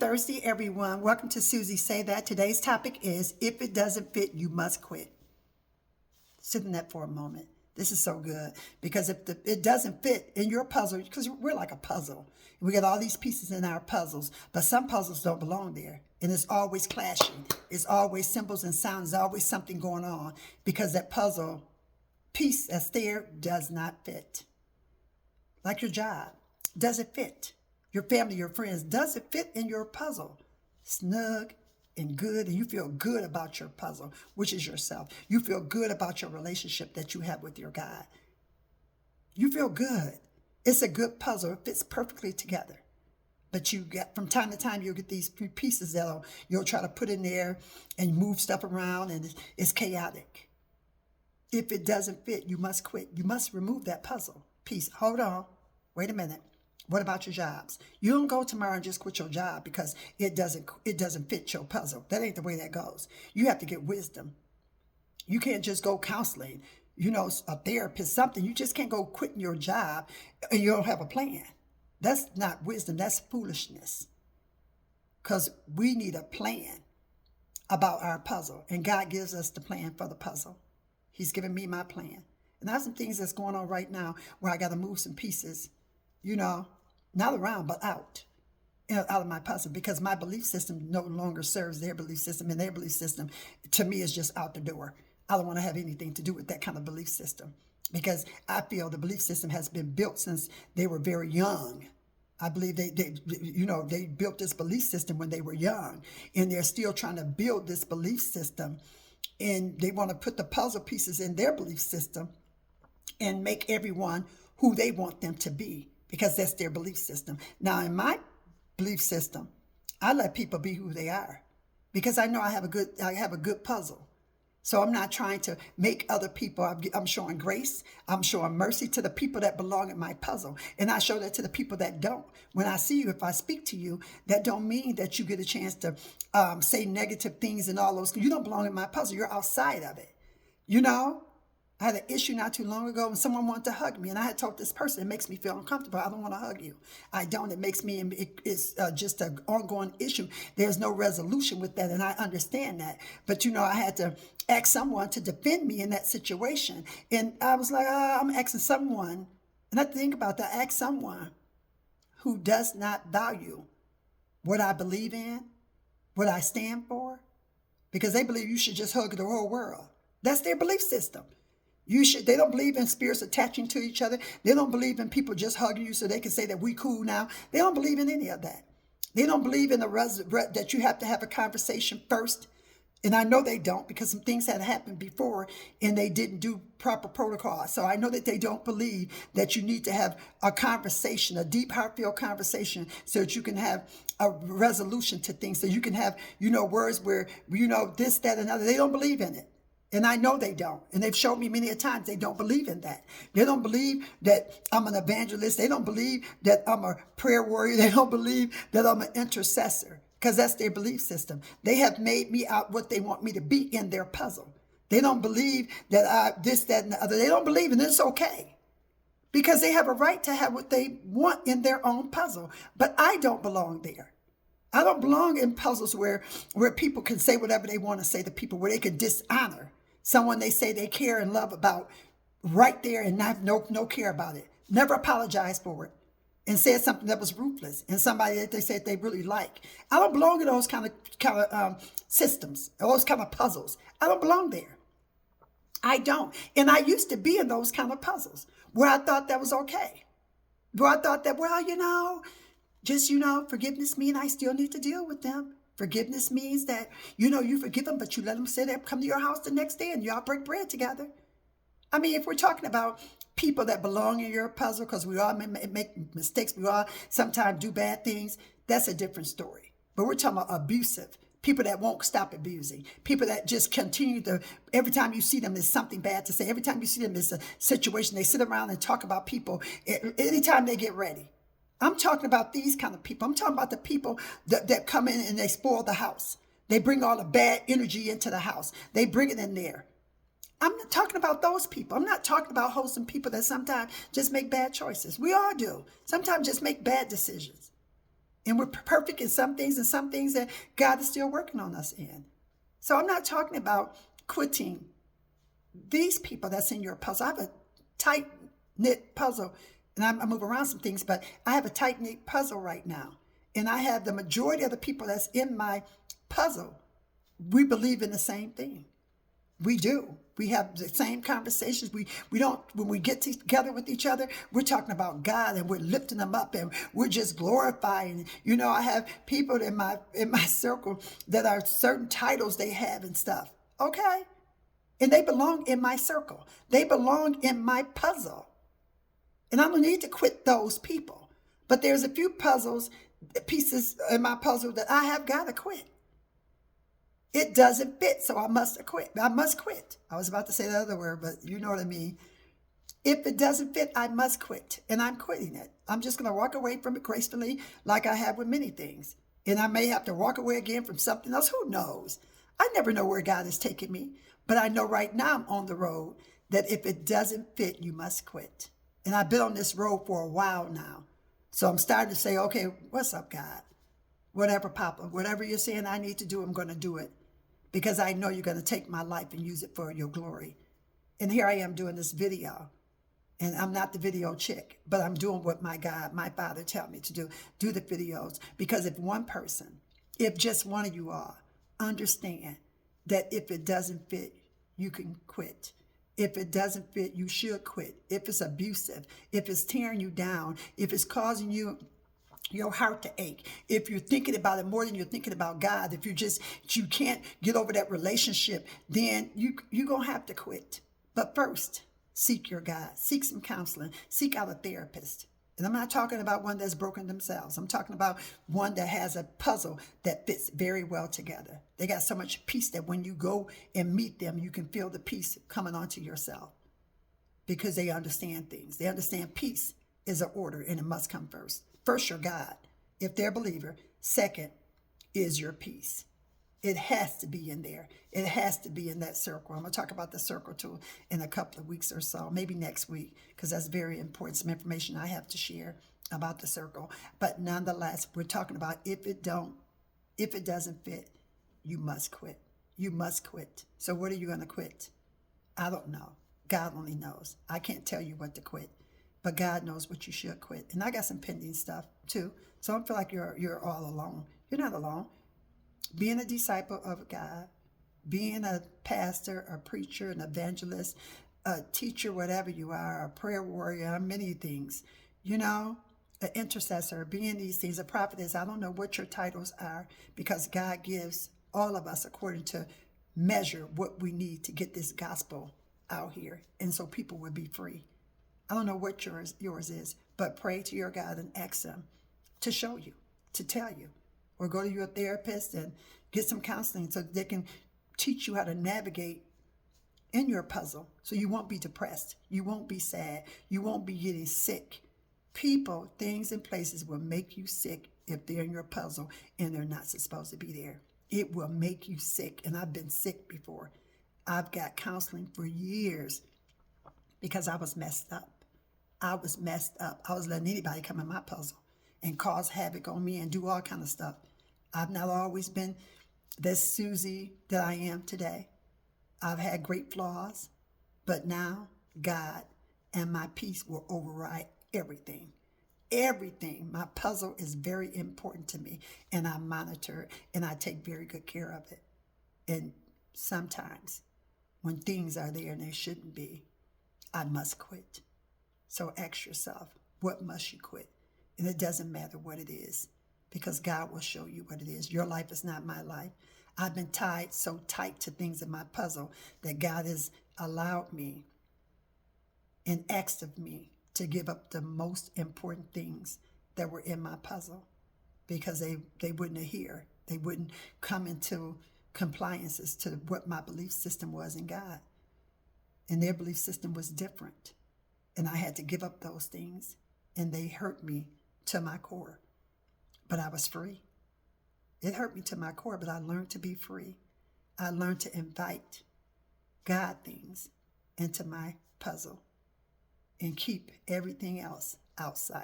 Thursday, everyone. Welcome to Susie Say That. Today's topic is, if it doesn't fit, you must quit. Sit in that for a moment. This is so good because if it doesn't fit in your puzzle, because we're like a puzzle. We got all these pieces in our puzzles, but some puzzles don't belong there. And it's always clashing. It's always symbols and sounds. There's always something going on because that puzzle piece that's there does not fit. Like your job. Does it fit? Your family, your friends, does it fit in your puzzle? Snug and good, and you feel good about your puzzle, which is yourself. You feel good about your relationship that you have with your God. You feel good. It's a good puzzle. It fits perfectly together. But you get, from time to time, you'll get these pieces that you'll try to put in there and move stuff around, and it's chaotic. If it doesn't fit, you must quit. You must remove that puzzle piece. Hold on. Wait a minute. What about your jobs? You don't go tomorrow and just quit your job because it doesn't fit your puzzle. That ain't the way that goes. You have to get wisdom. You can't just go counseling, a therapist, something. You just can't go quitting your job and you don't have a plan. That's not wisdom. That's foolishness. Because we need a plan about our puzzle. And God gives us the plan for the puzzle. He's given me my plan. And there's some things that's going on right now where I got to move some pieces, not around, but out of my puzzle, because my belief system no longer serves their belief system, and their belief system to me is just out the door. I don't want to have anything to do with that kind of belief system, because I feel the belief system has been built since they were very young. I believe they built this belief system when they were young, and they're still trying to build this belief system, and they want to put the puzzle pieces in their belief system and make everyone who they want them to be, because that's their belief system. Now, in my belief system, I let people be who they are, because I know I have a good puzzle. So I'm not trying to make other people. I'm showing grace. I'm showing mercy to the people that belong in my puzzle, and I show that to the people that don't. When I see you, if I speak to you, that don't mean that you get a chance to say negative things and all those. You don't belong in my puzzle. You're outside of it. I had an issue not too long ago when someone wanted to hug me, and I had told this person, it makes me feel uncomfortable. I don't want to hug you. I don't. It makes me, it's just an ongoing issue. There's no resolution with that, and I understand that. But, I had to ask someone to defend me in that situation. And I was like, I'm asking someone, and I think about that, ask someone who does not value what I believe in, what I stand for, because they believe you should just hug the whole world. That's their belief system. They don't believe in spirits attaching to each other. They don't believe in people just hugging you so they can say that we cool now. They don't believe in any of that. They don't believe in that you have to have a conversation first. And I know they don't, because some things had happened before and they didn't do proper protocol. So I know that they don't believe that you need to have a conversation, a deep, heartfelt conversation, so that you can have a resolution to things. So you can have, words where, this, that, and other. They don't believe in it. And I know they don't. And they've showed me many a times they don't believe in that. They don't believe that I'm an evangelist. They don't believe that I'm a prayer warrior. They don't believe that I'm an intercessor, because that's their belief system. They have made me out what they want me to be in their puzzle. They don't believe that this, that, and the other. They don't believe, and it's okay, because they have a right to have what they want in their own puzzle. But I don't belong there. I don't belong in puzzles where people can say whatever they want to say to people, where they can dishonor someone they say they care and love about right there and have no care about it. Never apologize for it and said something that was ruthless, and somebody that they said they really like. I don't belong in those kind of systems, those kind of puzzles. I don't belong there. I don't. And I used to be in those kind of puzzles where I thought that was okay. Where I thought that, forgiveness means I still need to deal with them. Forgiveness means that, you forgive them, but you let them say they come to your house the next day and y'all break bread together. I mean, if we're talking about people that belong in your puzzle, because we all make mistakes, we all sometimes do bad things, that's a different story. But we're talking about abusive, people that won't stop abusing, people that just continue every time you see them, there's something bad to say. Every time you see them, there's a situation. They sit around and talk about people anytime they get ready. I'm talking about these kind of people. I'm talking about the people that come in and they spoil the house. They bring all the bad energy into the house. They bring it in there. I'm not talking about those people. I'm not talking about wholesome people that sometimes just make bad choices. We all do. Sometimes just make bad decisions. And we're perfect in some things and some things that God is still working on us in. So I'm not talking about quitting these people that's in your puzzle. I have a tight knit puzzle, and I move around some things, but I have a tight knit puzzle right now. And I have the majority of the people that's in my puzzle. We believe in the same thing. We do. We have the same conversations. We don't, when we get together with each other, we're talking about God and we're lifting them up and we're just glorifying. You know, I have people in my circle that are certain titles they have and stuff. Okay? And they belong in my circle. They belong in my puzzle. And I don't need to quit those people. But there's a few pieces in my puzzle that I have got to quit. It doesn't fit, so I must quit. I must quit. I was about to say the other word, but you know what I mean. If it doesn't fit, I must quit, and I'm quitting it. I'm just going to walk away from it gracefully like I have with many things. And I may have to walk away again from something else. Who knows? I never know where God is taking me, but I know right now I'm on the road that if it doesn't fit, you must quit. And I've been on this road for a while now. So I'm starting to say, okay, what's up, God? Whatever, Papa, whatever you're saying I need to do, I'm going to do it. Because I know you're going to take my life and use it for your glory. And here I am doing this video. And I'm not the video chick, but I'm doing what my God, my Father tell me to do the videos. Because if one person, if just one of you all understand that if it doesn't fit, you can quit. If it doesn't fit, you should quit. If it's abusive, if it's tearing you down, if it's causing you your heart to ache, if you're thinking about it more than you're thinking about God, if you can't get over that relationship, then you're going to have to quit. But first, seek your God, seek some counseling, seek out a therapist. And I'm not talking about one that's broken themselves. I'm talking about one that has a puzzle that fits very well together. They got so much peace that when you go and meet them, you can feel the peace coming onto yourself because they understand things. They understand peace is an order and it must come first. First, your God, if they're a believer. Second is your peace. It has to be in there. It has to be in that circle. I'm going to talk about the circle too in a couple of weeks or so, maybe next week, because that's very important. Some information I have to share about the circle. But nonetheless, we're talking about if it doesn't fit, you must quit. You must quit. So what are you going to quit? I don't know. God only knows. I can't tell you what to quit. But God knows what you should quit. And I got some pending stuff too. So I don't feel like you're all alone. You're not alone. Being a disciple of God, being a pastor, a preacher, an evangelist, a teacher, whatever you are, a prayer warrior, many things, you know, an intercessor, being these things, a prophetess. I don't know what your titles are because God gives all of us according to measure what we need to get this gospel out here. And so people will be free. I don't know what yours is, but pray to your God and ask him to show you, to tell you, or go to your therapist and get some counseling so they can teach you how to navigate in your puzzle so you won't be depressed, you won't be sad, you won't be getting sick. People, things, and places will make you sick if they're in your puzzle and they're not supposed to be there. It will make you sick, and I've been sick before. I've got counseling for years because I was messed up. I was messed up. I was letting anybody come in my puzzle and cause havoc on me and do all kind of stuff. I've not always been this Susie that I am today. I've had great flaws, but now God and my peace will override everything. Everything. My puzzle is very important to me, and I monitor it, and I take very good care of it. And sometimes when things are there and they shouldn't be, I must quit. So ask yourself, what must you quit? And it doesn't matter what it is, because God will show you what it is. Your life is not my life. I've been tied so tight to things in my puzzle that God has allowed me and asked of me to give up the most important things that were in my puzzle because they wouldn't adhere. They wouldn't come into compliances to what my belief system was in God. And their belief system was different. And I had to give up those things, and they hurt me to my core. But I was free. It hurt me to my core, but I learned to be free. I learned to invite God things into my puzzle and keep everything else outside.